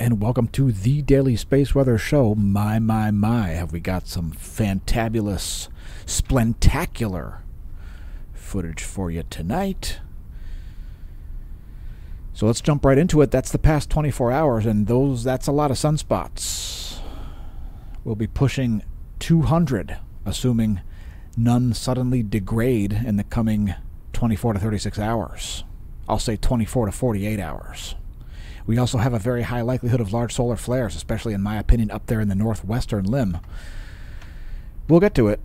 And welcome to the Daily Space Weather Show. My, have we got some fantabulous, splentacular footage for you tonight. So let's jump right into it. That's the past 24 hours, and that's a lot of sunspots. We'll be pushing 200, assuming none suddenly degrade in the coming 24 to 36 hours. I'll say 24 to 48 hours. We also have a very high likelihood of large solar flares, especially in my opinion up there in the northwestern limb. We'll get to it.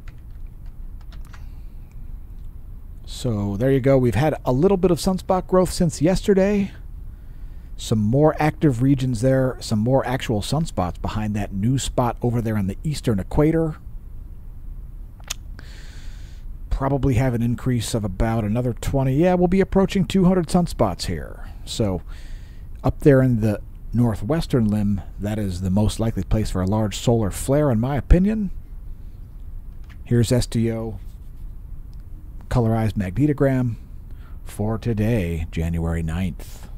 So there you go. We've had a little bit of sunspot growth since yesterday. Some more active regions there, some more actual sunspots behind that new spot over there on the eastern equator. Probably have an increase of about another 20. Yeah, we'll be approaching 200 sunspots here. So up there in the northwestern limb, that is the most likely place for a large solar flare, in my opinion. Here's SDO colorized magnetogram for today, January 9th.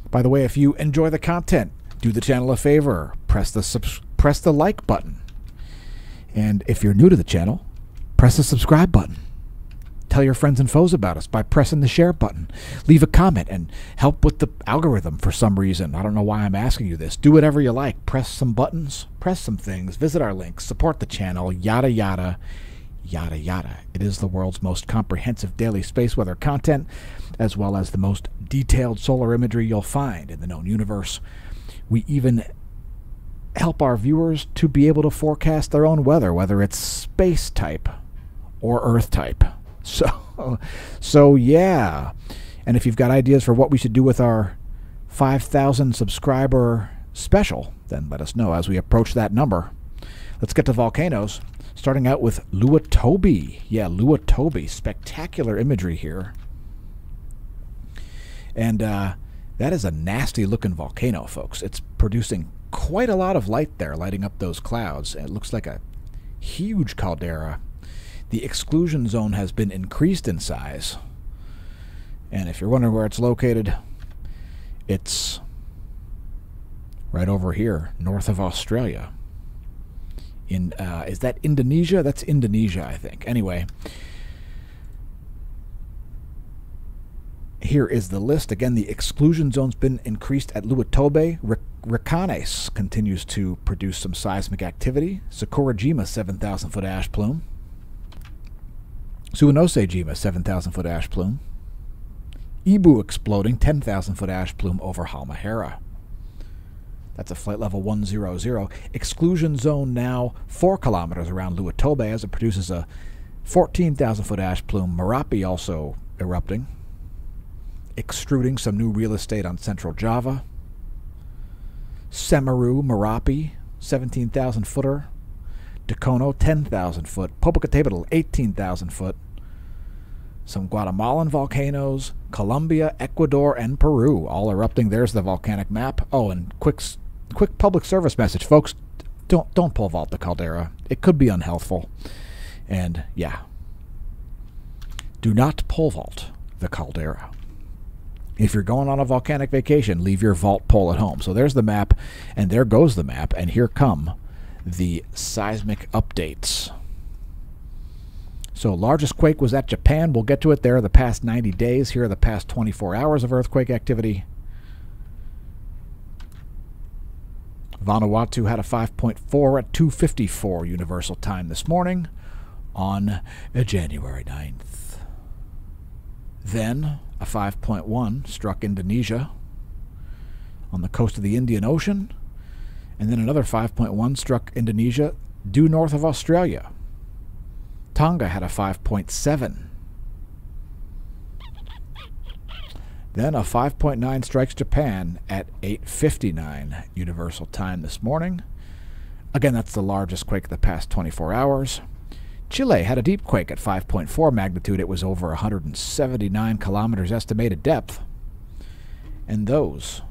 By the way, if you enjoy the content, do the channel a favor. Press the like button. And if you're new to the channel, press the subscribe button. Tell your friends and foes about us by pressing the share button. Leave a comment and help with the algorithm for some reason. I don't know why I'm asking you this. Do whatever you like. Press some buttons, press some things, visit our links, support the channel, yada, yada, yada, yada. It is the world's most comprehensive daily space weather content, as well as the most detailed solar imagery you'll find in the known universe. We even help our viewers to be able to forecast their own weather, whether it's space type or Earth type. So yeah. And if you've got ideas for what we should do with our 5,000 subscriber special, then let us know as we approach that number. Let's get to volcanoes, starting out with Luotobi. Yeah, Luotobi. Spectacular imagery here. And that is a nasty-looking volcano, folks. It's producing quite a lot of light there, lighting up those clouds. It looks like a huge caldera. The exclusion zone has been increased in size. And if you're wondering where it's located, it's right over here, north of Australia. Is that Indonesia? That's Indonesia, I think. Anyway, here is the list. Again, the exclusion zone's been increased at Luotobi. Recanes continues to produce some seismic activity. Sakurajima, 7,000-foot ash plume. Suwanosejima, 7,000-foot ash plume. Ibu exploding, 10,000-foot ash plume over Halmahera. That's a flight level 100. Exclusion zone now 4 kilometers around Luotobi as it produces a 14,000-foot ash plume. Merapi also erupting, extruding some new real estate on central Java. Semeru, Merapi, 17,000-footer. Dacono, 10,000-foot. Popocatépetl, 18,000-foot. Some Guatemalan volcanoes, Colombia, Ecuador, and Peru, all erupting. There's the volcanic map. Oh, and quick public service message, folks. Don't pole vault the caldera. It could be unhealthful. And, yeah, do not pole vault the caldera. If you're going on a volcanic vacation, leave your vault pole at home. So there's the map, and there goes the map, and here come the seismic updates. So largest quake was at Japan. We'll get to it there the past 90 days. Here are the past 24 hours of earthquake activity. Vanuatu had a 5.4 at 2:54 Universal Time this morning on January 9th. Then a 5.1 struck Indonesia on the coast of the Indian Ocean. And then another 5.1 struck Indonesia due north of Australia. Tonga had a 5.7. Then a 5.9 strikes Japan at 8:59 Universal Time this morning. Again, that's the largest quake of the past 24 hours. Chile had a deep quake at 5.4 magnitude. It was over 179 kilometers estimated depth. And those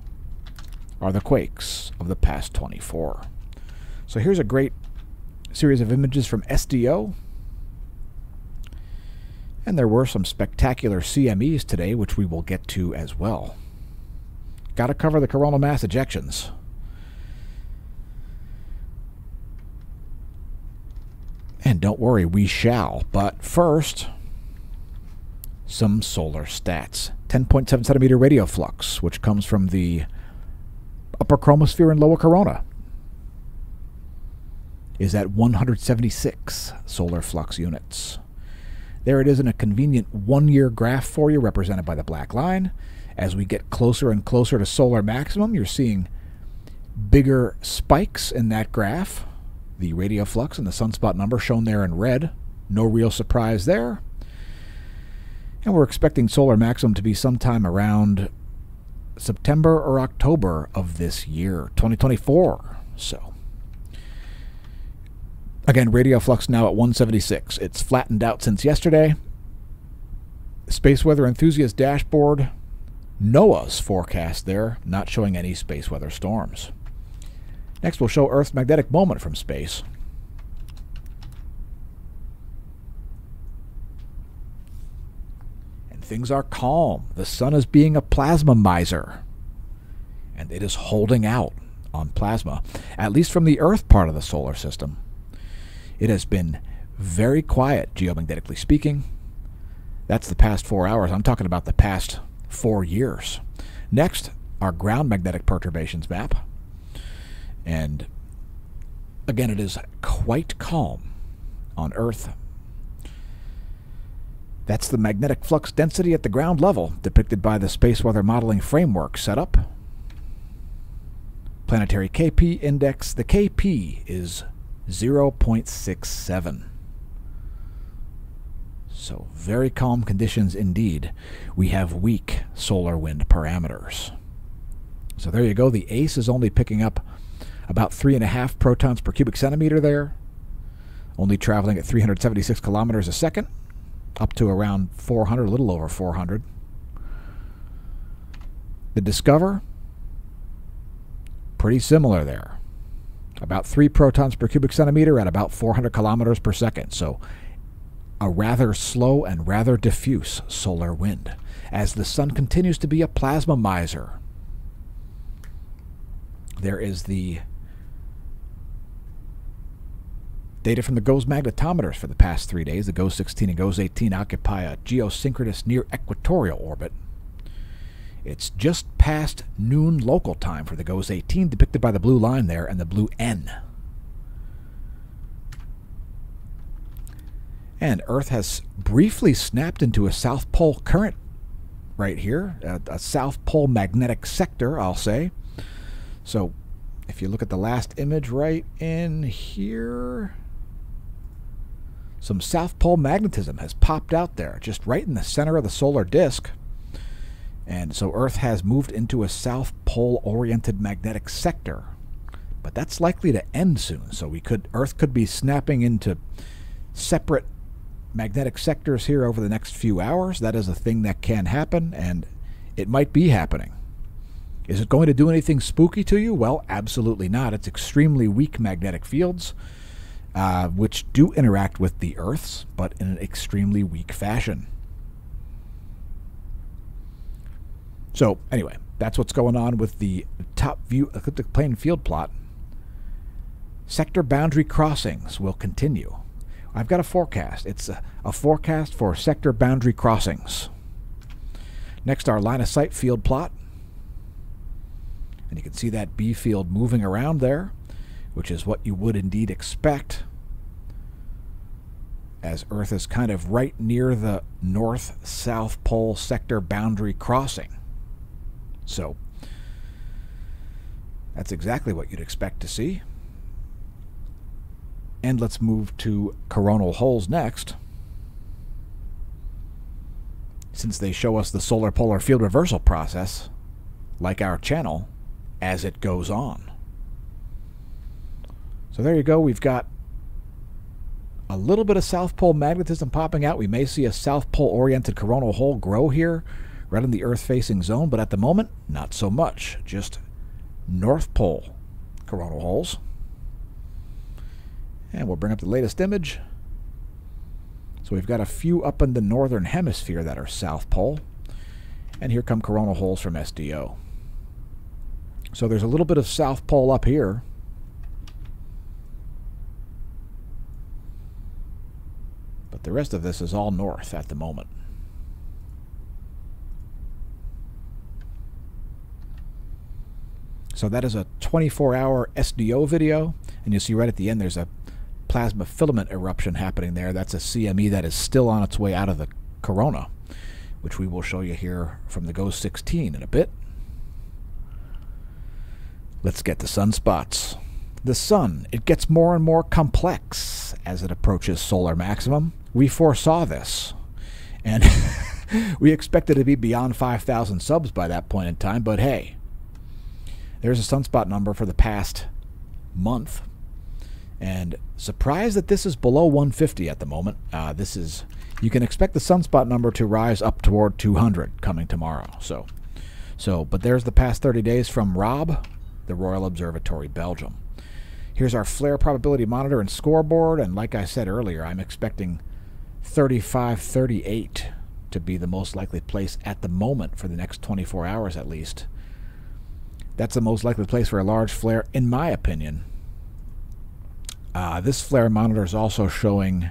are the quakes of the past 24. So here's a great series of images from SDO. And there were some spectacular CMEs today, which we will get to as well. Got to cover the coronal mass ejections. And don't worry, we shall. But first, some solar stats. 10.7 centimeter radial flux, which comes from the upper chromosphere and lower corona, is at 176 solar flux units. There it is in a convenient one-year graph for you, represented by the black line. As we get closer and closer to solar maximum, you're seeing bigger spikes in that graph. The radial flux and the sunspot number shown there in red. No real surprise there. And we're expecting solar maximum to be sometime around September or October of this year, 2024. So, again, radial flux now at 176. It's flattened out since yesterday. Space Weather Enthusiast dashboard, NOAA's forecast there, not showing any space weather storms. Next, we'll show Earth's magnetic moment from space. And things are calm. The sun is being a plasma miser. And it is holding out on plasma, at least from the Earth part of the solar system. It has been very quiet, geomagnetically speaking. That's the past 4 hours. I'm talking about the past 4 years. Next, our ground magnetic perturbations map. And again, it is quite calm on Earth. That's the magnetic flux density at the ground level, depicted by the space weather modeling framework setup. Planetary KP index, the KP is 0.67. So very calm conditions indeed. We have weak solar wind parameters. So there you go. The ACE is only picking up about 3.5 protons per cubic centimeter there, only traveling at 376 kilometers a second, up to around 400, a little over 400. The Discover, pretty similar there. About 3 protons per cubic centimeter at about 400 kilometers per second. So a rather slow and rather diffuse solar wind, as the sun continues to be a plasma miser. There is the data from the GOES magnetometers for the past 3 days. The GOES 16 and GOES 18 occupy a geosynchronous near equatorial orbit. It's just past noon local time for the GOES 18, depicted by the blue line there and the blue N. And Earth has briefly snapped into a South Pole current right here, a South Pole magnetic sector, I'll say. So if you look at the last image right in here, some South Pole magnetism has popped out there, just right in the center of the solar disk. And so Earth has moved into a South Pole-oriented magnetic sector. But that's likely to end soon, so Earth could be snapping into separate magnetic sectors here over the next few hours. That is a thing that can happen, and it might be happening. Is it going to do anything spooky to you? Well, absolutely not. It's extremely weak magnetic fields, which do interact with the Earth's, but in an extremely weak fashion. So, anyway, that's what's going on with the top view ecliptic plane field plot. Sector boundary crossings will continue. I've got a forecast. It's a forecast for sector boundary crossings. Next, our line of sight field plot. And you can see that B field moving around there, which is what you would indeed expect, as Earth is kind of right near the north-south pole sector boundary crossing. So that's exactly what you'd expect to see. And let's move to coronal holes next, since they show us the solar polar field reversal process, like our channel, as it goes on. So there you go. We've got a little bit of South Pole magnetism popping out. We may see a South Pole-oriented coronal hole grow here, right in the Earth-facing zone, but at the moment, not so much. Just North Pole coronal holes. And we'll bring up the latest image. So we've got a few up in the northern hemisphere that are south pole. And here come coronal holes from SDO. So there's a little bit of south pole up here. But the rest of this is all north at the moment. So that is a 24-hour SDO video. And you'll see right at the end there's a plasma filament eruption happening there. That's a CME that is still on its way out of the corona, which we will show you here from the GOES 16 in a bit. Let's get to sunspots. The sun, it gets more and more complex as it approaches solar maximum. We foresaw this, and we expected to be beyond 5,000 subs by that point in time, but hey, there's a sunspot number for the past month, and surprised that this is below 150 at the moment. You can expect the sunspot number to rise up toward 200 coming tomorrow. But there's the past 30 days from Rob, the Royal Observatory, Belgium. Here's our flare probability monitor and scoreboard, and like I said earlier, I'm expecting 3538 to be the most likely place at the moment for the next 24 hours at least. That's the most likely place for a large flare, in my opinion. This flare monitor is also showing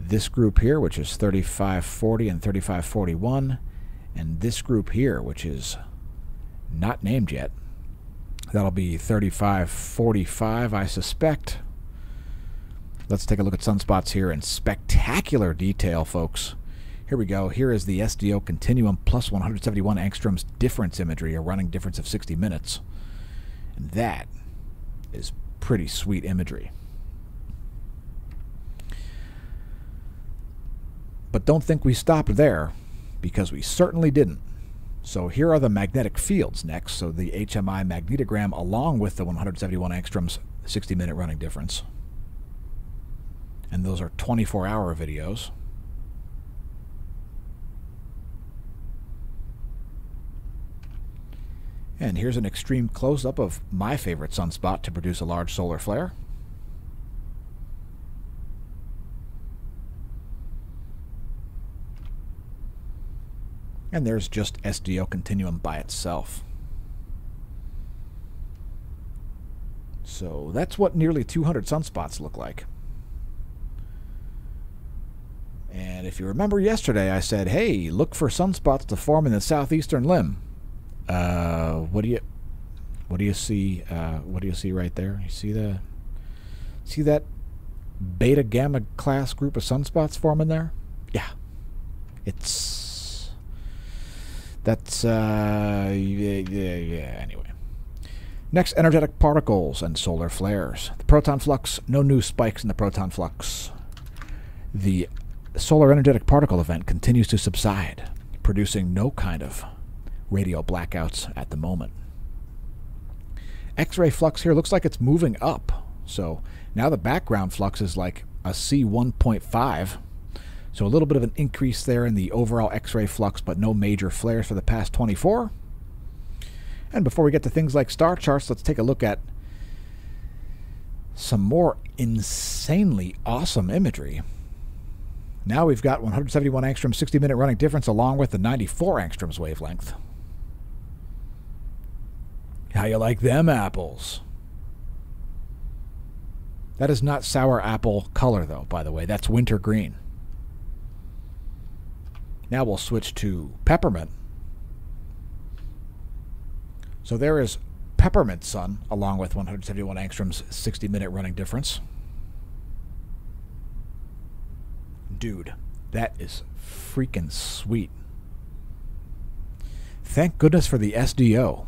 this group here, which is 3540 and 3541, and this group here, which is not named yet. That'll be 3545, I suspect. Let's take a look at sunspots here in spectacular detail, folks. Here we go. Here is the SDO Continuum plus 171 angstroms difference imagery, a running difference of 60 minutes. And that is pretty sweet imagery. But don't think we stopped there, because we certainly didn't. So here are the magnetic fields next. So the HMI magnetogram along with the 171 angstroms 60-minute running difference. And those are 24-hour videos. And here's an extreme close-up of my favorite sunspot to produce a large solar flare. And there's just SDO Continuum by itself. So that's what nearly 200 sunspots look like. And if you remember yesterday, I said, hey, look for sunspots to form in the southeastern limb. What do you see? What do you see right there? You see that beta gamma class group of sunspots forming there? Yeah, anyway. Next, energetic particles and solar flares. The proton flux, no new spikes in the proton flux. The solar energetic particle event continues to subside, producing no kind of radio blackouts at the moment. X-ray flux here looks like it's moving up. So now the background flux is like a C1.5. So a little bit of an increase there in the overall X-ray flux, but no major flares for the past 24. And before we get to things like star charts, let's take a look at some more insanely awesome imagery. Now we've got 171 angstrom 60-minute running difference along with the 94 angstroms wavelength. How you like them apples? That is not sour apple color, though, by the way. That's winter green. Now we'll switch to peppermint. So there is peppermint sun along with 171 angstroms 60-minute running difference. Dude, that is freaking sweet. Thank goodness for the SDO.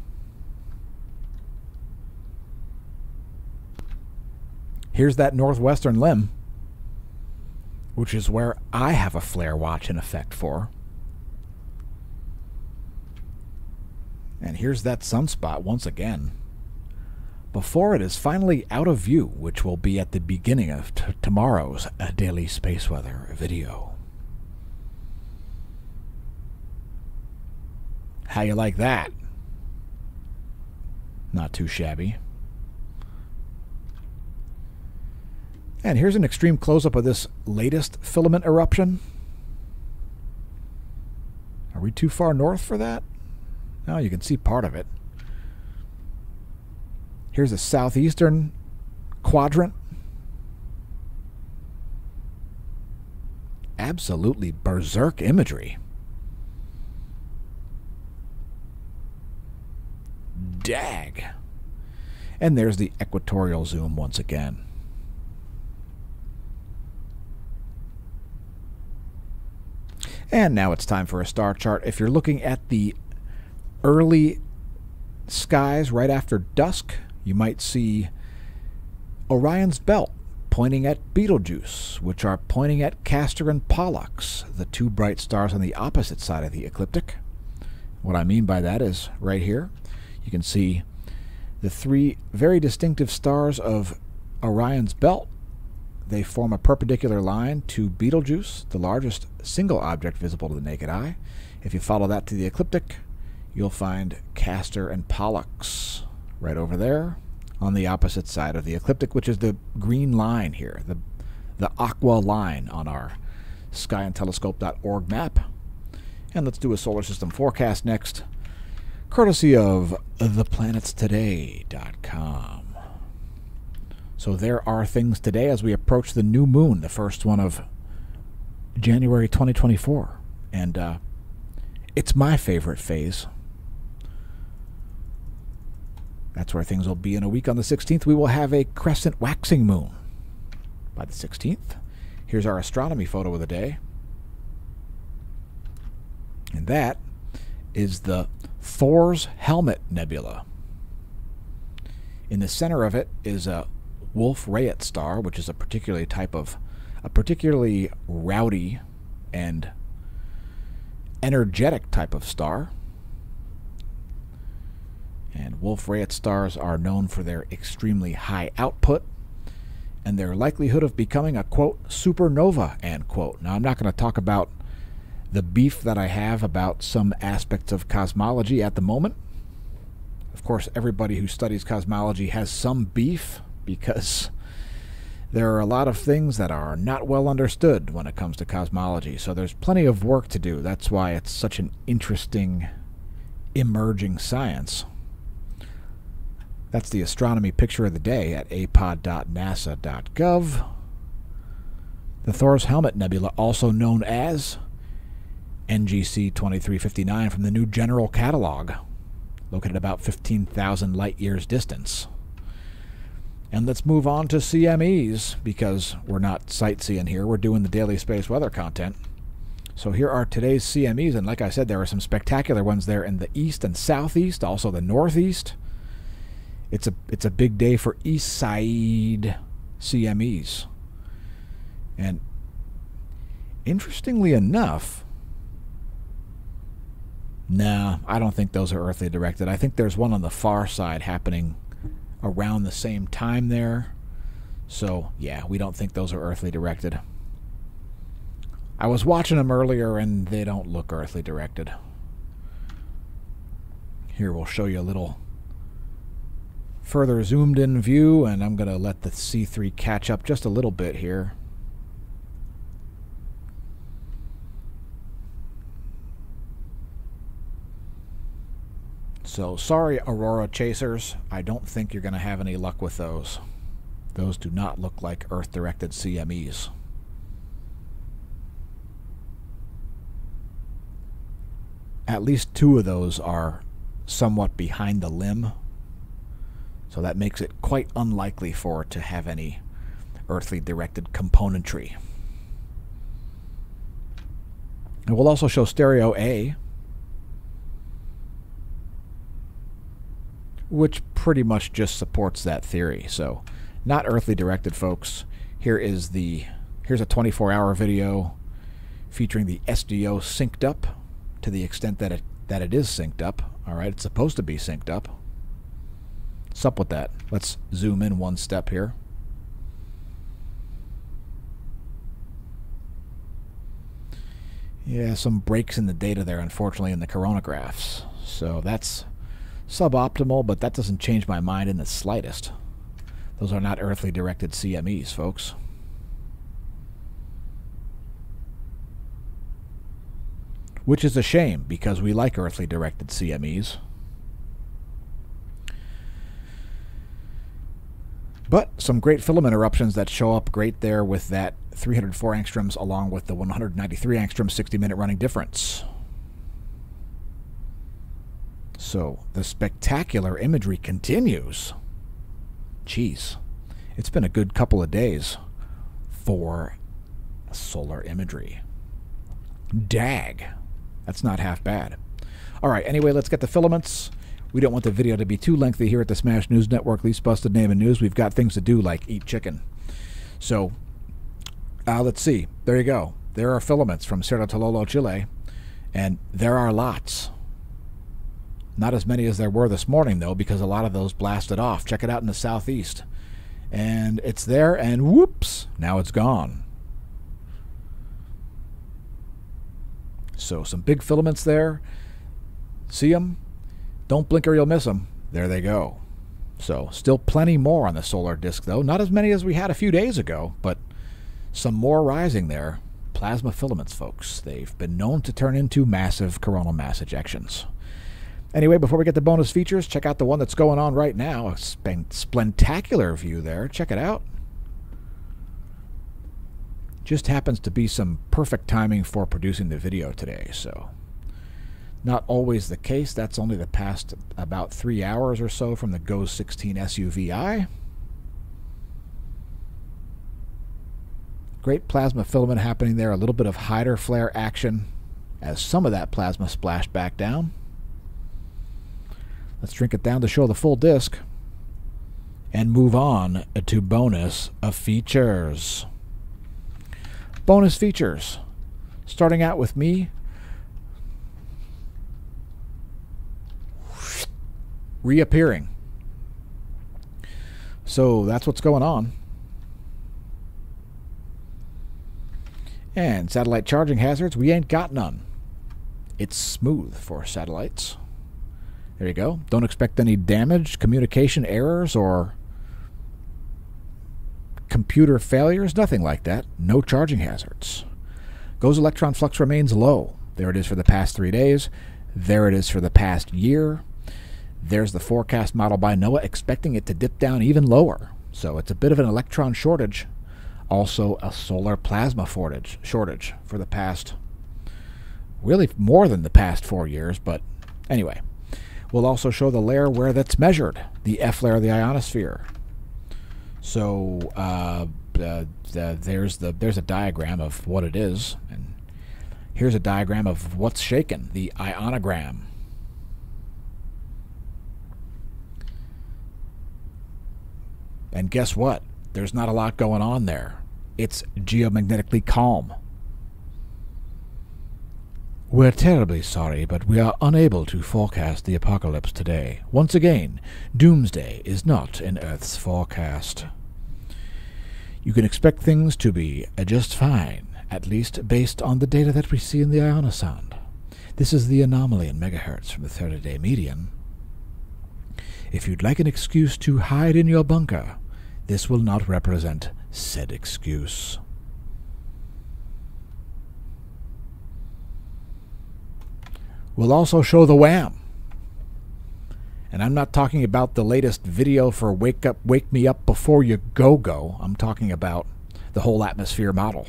Here's that northwestern limb, which is where I have a flare watch in effect for. And here's that sunspot once again, before it is finally out of view, which will be at the beginning of tomorrow's daily space weather video. How you like that? Not too shabby. And here's an extreme close-up of this latest filament eruption. Are we too far north for that? No, you can see part of it. Here's the southeastern quadrant. Absolutely berserk imagery. Dag. And there's the equatorial zoom once again. And now it's time for a star chart. If you're looking at the early skies right after dusk, you might see Orion's belt pointing at Betelgeuse, which are pointing at Castor and Pollux, the two bright stars on the opposite side of the ecliptic. What I mean by that is right here, you can see the three very distinctive stars of Orion's belt. They form a perpendicular line to Betelgeuse, the largest single object visible to the naked eye. If you follow that to the ecliptic, you'll find Castor and Pollux right over there on the opposite side of the ecliptic, which is the green line here, the aqua line on our skyandtelescope.org map. And let's do a solar system forecast next, courtesy of theplanetstoday.com. So there are things today as we approach the new moon, the first one of January 2024. And it's my favorite phase. That's where things will be in a week. On the 16th, we will have a crescent waxing moon. By the 16th, here's our astronomy photo of the day. And that is the Thor's Helmet Nebula. In the center of it is a Wolf-Rayet star, which is a particularly rowdy and energetic type of star. And Wolf-Rayet stars are known for their extremely high output and their likelihood of becoming a, quote, supernova, end quote. Now, I'm not going to talk about the beef that I have about some aspects of cosmology at the moment. Of course, everybody who studies cosmology has some beef because there are a lot of things that are not well understood when it comes to cosmology. So there's plenty of work to do. That's why it's such an interesting emerging science. That's the astronomy picture of the day at apod.nasa.gov. The Thor's Helmet Nebula, also known as NGC 2359 from the New General Catalog, located about 15,000 light-years distance. And let's move on to CMEs, because we're not sightseeing here. We're doing the daily space weather content. So here are today's CMEs, and like I said, there are some spectacular ones there in the east and southeast, also the northeast. It's a big day for east side CMEs. And interestingly enough, nah, I don't think those are earthly directed. I think there's one on the far side happening around the same time there. So, yeah, we don't think those are earthly directed. I was watching them earlier, and they don't look earthly directed. Here, we'll show you a little further zoomed in view, and I'm going to let the C3 catch up just a little bit here. So, sorry, Aurora Chasers. I don't think you're going to have any luck with those. Those do not look like Earth-directed CMEs. At least two of those are somewhat behind the limb, so that makes it quite unlikely for it to have any earthly-directed componentry. And we'll also show stereo A, which pretty much just supports that theory. So, not earthly directed, folks. Here's a 24-hour video featuring the SDO synced up to the extent that it is synced up. All right, it's supposed to be synced up. What's up with that? Let's zoom in one step here. Yeah, some breaks in the data there, unfortunately, in the coronagraphs. So that's suboptimal, but that doesn't change my mind in the slightest. Those are not earthly directed CMEs, folks. which is a shame because we like earthly directed CMEs. But some great filament eruptions that show up great there with that 304 angstroms along with the 193 angstrom 60-minute running difference. So the spectacular imagery continues. Jeez, it's been a good couple of days for solar imagery. Dag. That's not half bad. All right, anyway, let's get the filaments. We don't want the video to be too lengthy here at the Smash News Network, Least Busted Name in News. We've got things to do like eat chicken. So, let's see. There you go. There are filaments from Cerro Tololo, Chile, and there are lots. Not as many as there were this morning, though, because a lot of those blasted off. Check it out in the southeast. And it's there, and whoops, now it's gone. So some big filaments there. See them? Don't blink or you'll miss them. There they go. So still plenty more on the solar disk, though. Not as many as we had a few days ago, but some more rising there. Plasma filaments, folks. They've been known to turn into massive coronal mass ejections. Anyway, before we get to bonus features, check out the one that's going on right now. A splentacular view there. Check it out. Just happens to be some perfect timing for producing the video today, so not always the case. That's only the past about 3 hours or so from the GOES 16 SUVi. Great plasma filament happening there. A little bit of hider flare action as some of that plasma splashed back down. Let's shrink it down to show the full disk and move on to bonus features. Bonus features. Starting out with me reappearing. So that's what's going on. And satellite charging hazards, we ain't got none. It's smooth for satellites. There you go. Don't expect any damage, communication errors, or computer failures. Nothing like that. No charging hazards. GOES electron flux remains low. There it is for the past 3 days. There it is for the past year. There's the forecast model by NOAA expecting it to dip down even lower. So it's a bit of an electron shortage. Also a solar plasma shortage for the past, really more than the past 4 years. But anyway, we'll also show the layer where that's measured, the F layer of the ionosphere. So there's a diagram of what it is, and here's a diagram of what's shaken, the ionogram. And guess what? There's not a lot going on there. It's geomagnetically calm. We're terribly sorry, but we are unable to forecast the apocalypse today. Once again, doomsday is not in Earth's forecast. You can expect things to be just fine, at least based on the data that we see in the ionosonde. This is the anomaly in megahertz from the 30-day median. If you'd like an excuse to hide in your bunker, this will not represent said excuse. We'll also show the WAM. And I'm not talking about the latest video for Wake Me Up Before You Go. I'm talking about the whole atmosphere model.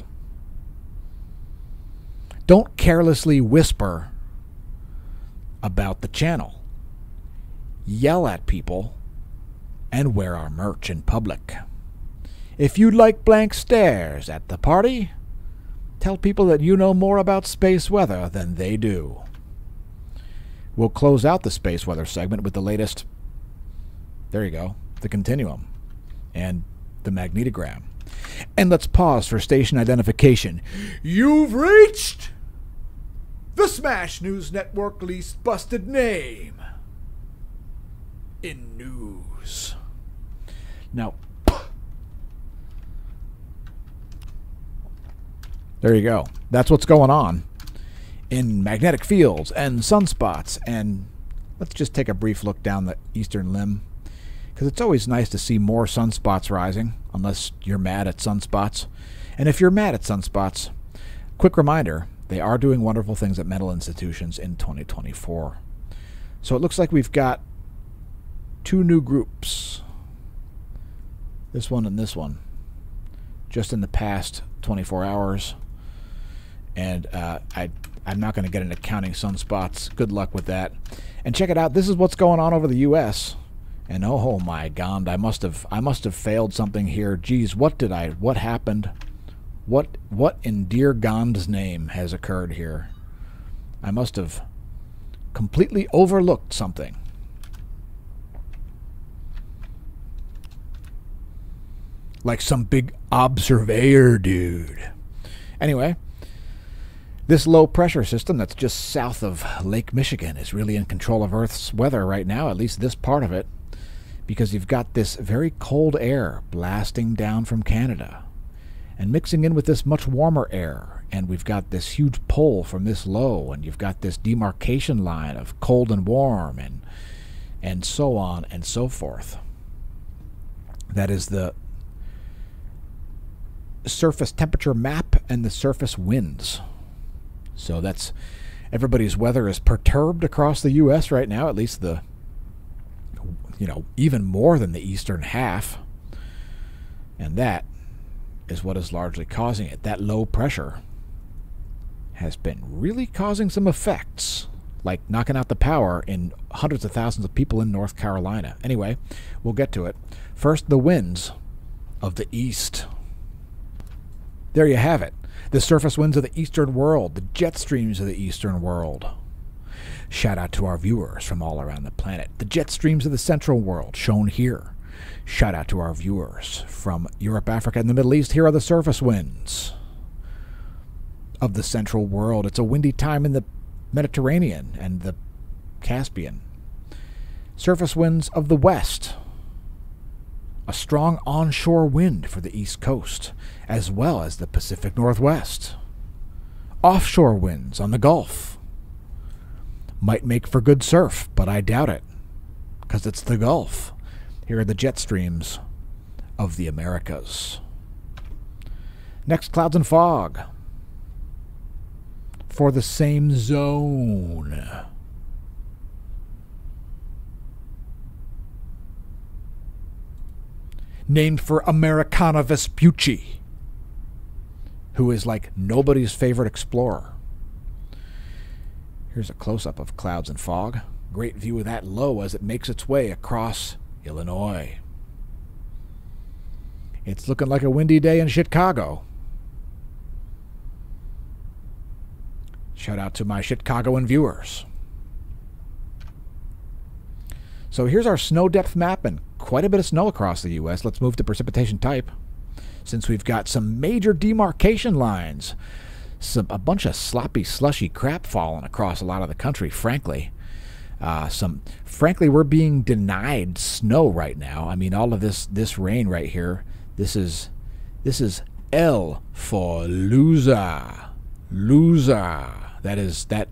Don't carelessly whisper about the channel. Yell at people and wear our merch in public. If you'd like blank stares at the party, tell people that you know more about space weather than they do. We'll close out the space weather segment with the latest, there you go, the continuum and the magnetogram. And let's pause for station identification. You've reached the Smash News Network least busted name in news. Now, there you go. That's what's going on in magnetic fields and sunspots. And let's just take a brief look down the eastern limb, because it's always nice to see more sunspots rising, unless you're mad at sunspots. And if you're mad at sunspots, quick reminder They are doing wonderful things at mental institutions in 2024. So it looks like we've got 2 new groups. This one and this one. Just in the past 24 hours. And I'm not going to get into counting sunspots. Good luck with that. And check it out. This is what's going on over the U.S. And oh my God, I must have failed something here. Geez, what happened? What in dear God's name has occurred here? I must have completely overlooked something. Like some big observer dude. Anyway, this low pressure system that's just south of Lake Michigan is really in control of Earth's weather right now, at least this part of it, because you've got this very cold air blasting down from Canada and mixing in with this much warmer air, and we've got this huge pull from this low, and you've got this demarcation line of cold and warm, and so on and so forth. That is the surface temperature map and the surface winds. So that's everybody's weather is perturbed across the U.S. right now, at least even more than the eastern half. And that is what is largely causing it. That low pressure has been really causing some effects, like knocking out the power in hundreds of thousands of people in North Carolina. Anyway, we'll get to it. First, the winds of the east. There you have it. The surface winds of the eastern world, the jet streams of the eastern world. Shout out to our viewers from all around the planet. The jet streams of the central world, shown here. Shout out to our viewers from Europe, Africa, and the Middle East. Here are the surface winds of the central world. It's a windy time in the Mediterranean and the Caspian. Surface winds of the west. A strong onshore wind for the east coast, as well as the Pacific Northwest. Offshore winds on the Gulf. Might make for good surf, but I doubt it, because it's the Gulf. Here are the jet streams of the Americas. Next, clouds and fog. For the same zone. Named for Americana Vespucci, who is like nobody's favorite explorer. Here's a close-up of clouds and fog. Great view of that low as it makes its way across Illinois. It's looking like a windy day in Chicago. Shout out to my Chicagoan viewers. So here's our snow depth map and quite a bit of snow across the U.S. Let's move to precipitation type. Since we've got some major demarcation lines, a bunch of sloppy, slushy crap falling across a lot of the country, frankly. Frankly, we're being denied snow right now. I mean, all of this rain right here, this is L for loser. Loser. That is that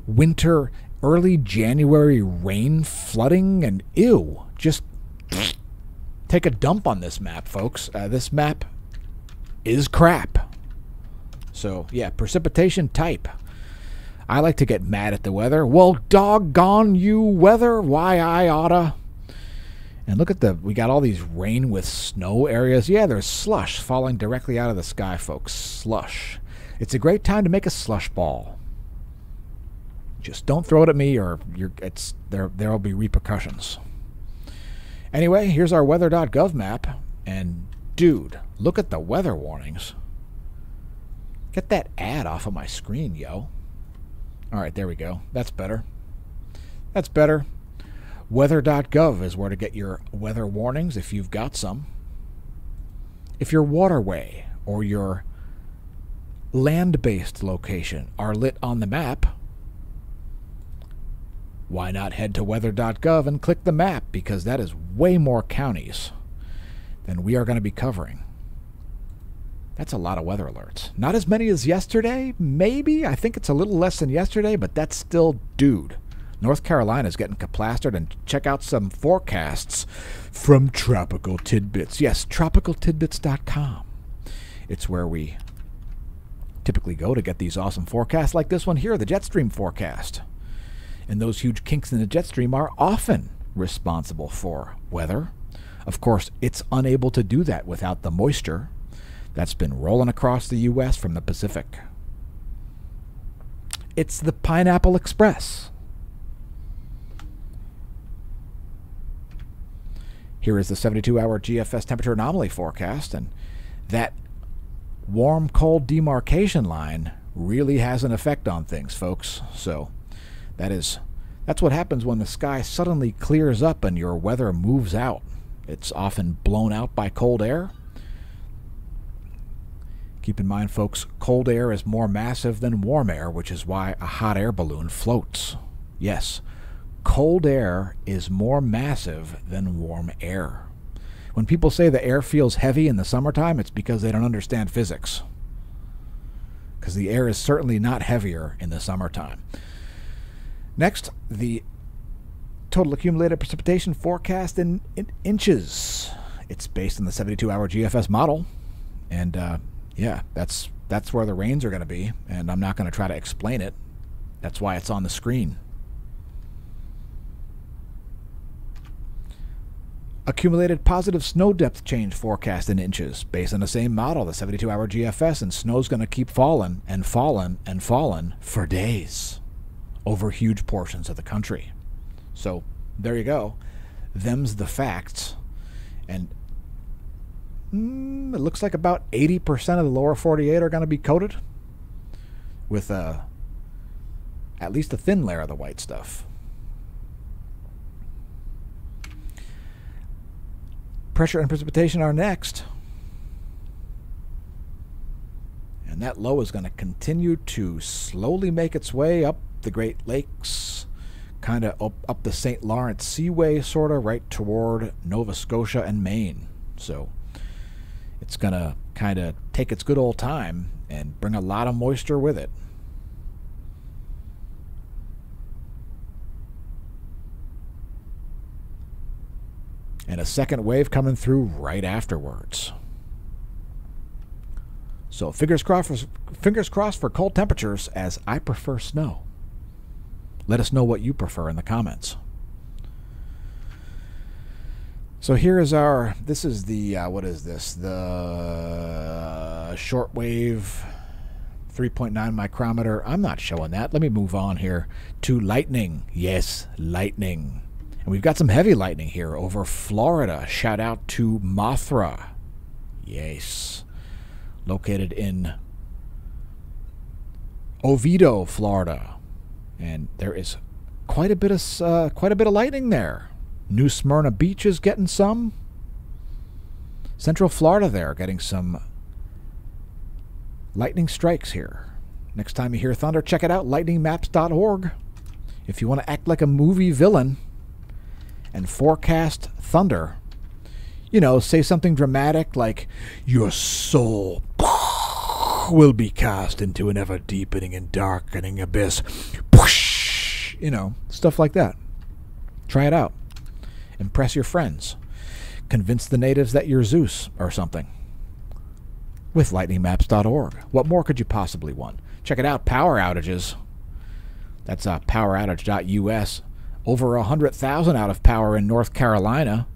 winter, early January rain flooding, and ew, just take a dump on this map, folks. This map is crap. So, yeah, precipitation type. I like to get mad at the weather. Well, doggone you, weather. Why I oughta. And look at we got all these rain with snow areas. Yeah, there's slush falling directly out of the sky, folks. Slush. It's a great time to make a slush ball. Just don't throw it at me or there'll be repercussions. Anyway, here's our weather.gov map. And, dude, look at the weather warnings. Get that ad off of my screen, yo. All right, there we go. That's better. That's better. Weather.gov is where to get your weather warnings if you've got some. If your waterway or your land-based location are lit on the map, why not head to weather.gov and click the map, because that is way more counties than we are going to be covering. That's a lot of weather alerts. Not as many as yesterday, maybe. I think it's a little less than yesterday, but that's still, dude. North Carolina's getting kaplastered, and check out some forecasts from Tropical Tidbits. Yes, tropicaltidbits.com. It's where we typically go to get these awesome forecasts like this one here, the jet stream forecast. And those huge kinks in the jet stream are often responsible for weather. Of course, it's unable to do that without the moisture that's been rolling across the U.S. from the Pacific. It's the Pineapple Express. Here is the 72-hour GFS temperature anomaly forecast, and that warm-cold demarcation line really has an effect on things, folks. So that's what happens when the sky suddenly clears up and your weather moves out. It's often blown out by cold air. Keep in mind, folks, cold air is more massive than warm air, which is why a hot air balloon floats. Yes, cold air is more massive than warm air. When people say the air feels heavy in the summertime, it's because they don't understand physics. Because the air is certainly not heavier in the summertime. Next, the total accumulated precipitation forecast in inches. It's based on the 72-hour GFS model. And yeah, that's where the rains are going to be. And I'm not going to try to explain it. That's why it's on the screen. Accumulated positive snow depth change forecast in inches based on the same model, the 72-hour GFS, and snow's going to keep falling and falling and falling for days over huge portions of the country. So there you go. Them's the facts. And it looks like about 80% of the lower 48 are going to be coated with at least a thin layer of the white stuff. Pressure and precipitation are next. And that low is going to continue to slowly make its way up the Great Lakes, kind of up the St. Lawrence Seaway, sort of, right toward Nova Scotia and Maine. So it's going to kind of take its good old time and bring a lot of moisture with it. And a second wave coming through right afterwards. So fingers crossed for cold temperatures, as I prefer snow. Let us know what you prefer in the comments. So here is this is the, what is this? The shortwave 3.9 micrometer. I'm not showing that. Let me move on here to lightning. Yes, lightning. And we've got some heavy lightning here over Florida. Shout out to Mothra. Yes. Located in Oviedo, Florida. And there is quite a bit of lightning there. New Smyrna Beach is getting some. Central Florida there getting some lightning strikes here. Next time you hear thunder, check it out, lightningmaps.org. If you want to act like a movie villain and forecast thunder, you know, say something dramatic like, your soul will be cast into an ever-deepening and darkening abyss. You know, stuff like that. Try it out. Impress your friends. Convince the natives that you're Zeus or something. With lightningmaps.org. What more could you possibly want? Check it out, power outages. That's poweroutage.us. Over 100,000 out of power in North Carolina.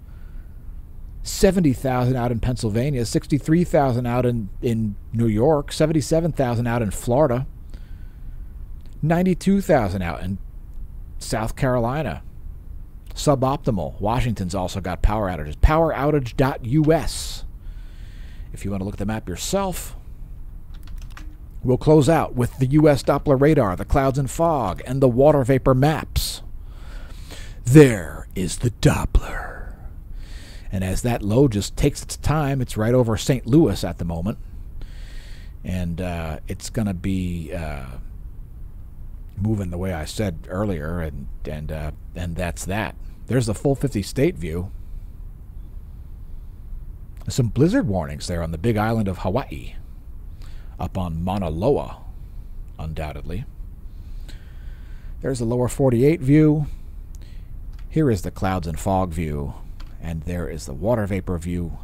70,000 out in Pennsylvania. 63,000 out in New York. 77,000 out in Florida. 92,000 out in South Carolina. Suboptimal. Washington's also got power outages. Poweroutage.us. If you want to look at the map yourself. We'll close out with the U.S. Doppler radar, the clouds and fog, and the water vapor maps. There is the Doppler. And as that low just takes its time, it's right over St. Louis at the moment. And it's going to be moving the way I said earlier, and that's that. There's the full 50-state view. Some blizzard warnings there on the big island of Hawaii, up on Mauna Loa, undoubtedly. There's the lower 48 view. Here is the clouds and fog view, and there is the water vapor view.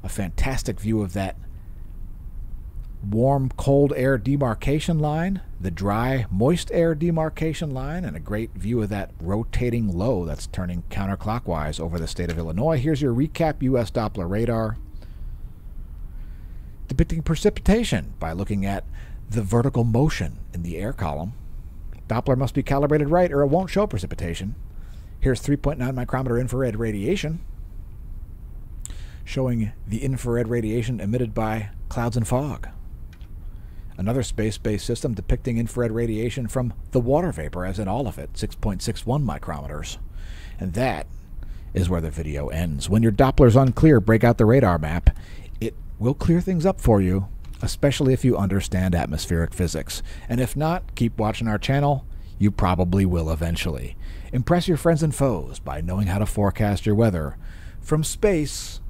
A fantastic view of that warm, cold air demarcation line, the dry, moist air demarcation line, and a great view of that rotating low that's turning counterclockwise over the state of Illinois. Here's your recap U.S. Doppler radar depicting precipitation by looking at the vertical motion in the air column. Doppler must be calibrated right or it won't show precipitation. Here's 3.9 micrometer infrared radiation, showing the infrared radiation emitted by clouds and fog. Another space-based system depicting infrared radiation from the water vapor, as in all of it, 6.61 micrometers. And that is where the video ends. When your Doppler's unclear, break out the radar map. It will clear things up for you, especially if you understand atmospheric physics. And if not, keep watching our channel. You probably will eventually. Impress your friends and foes by knowing how to forecast your weather from space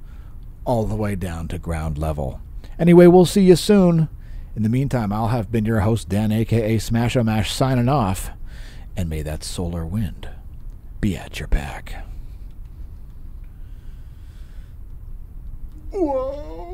all the way down to ground level. Anyway, we'll see you soon. In the meantime, I'll have been your host, Dan, a.k.a. Smash-O-Mash, signing off. And may that solar wind be at your back. Whoa!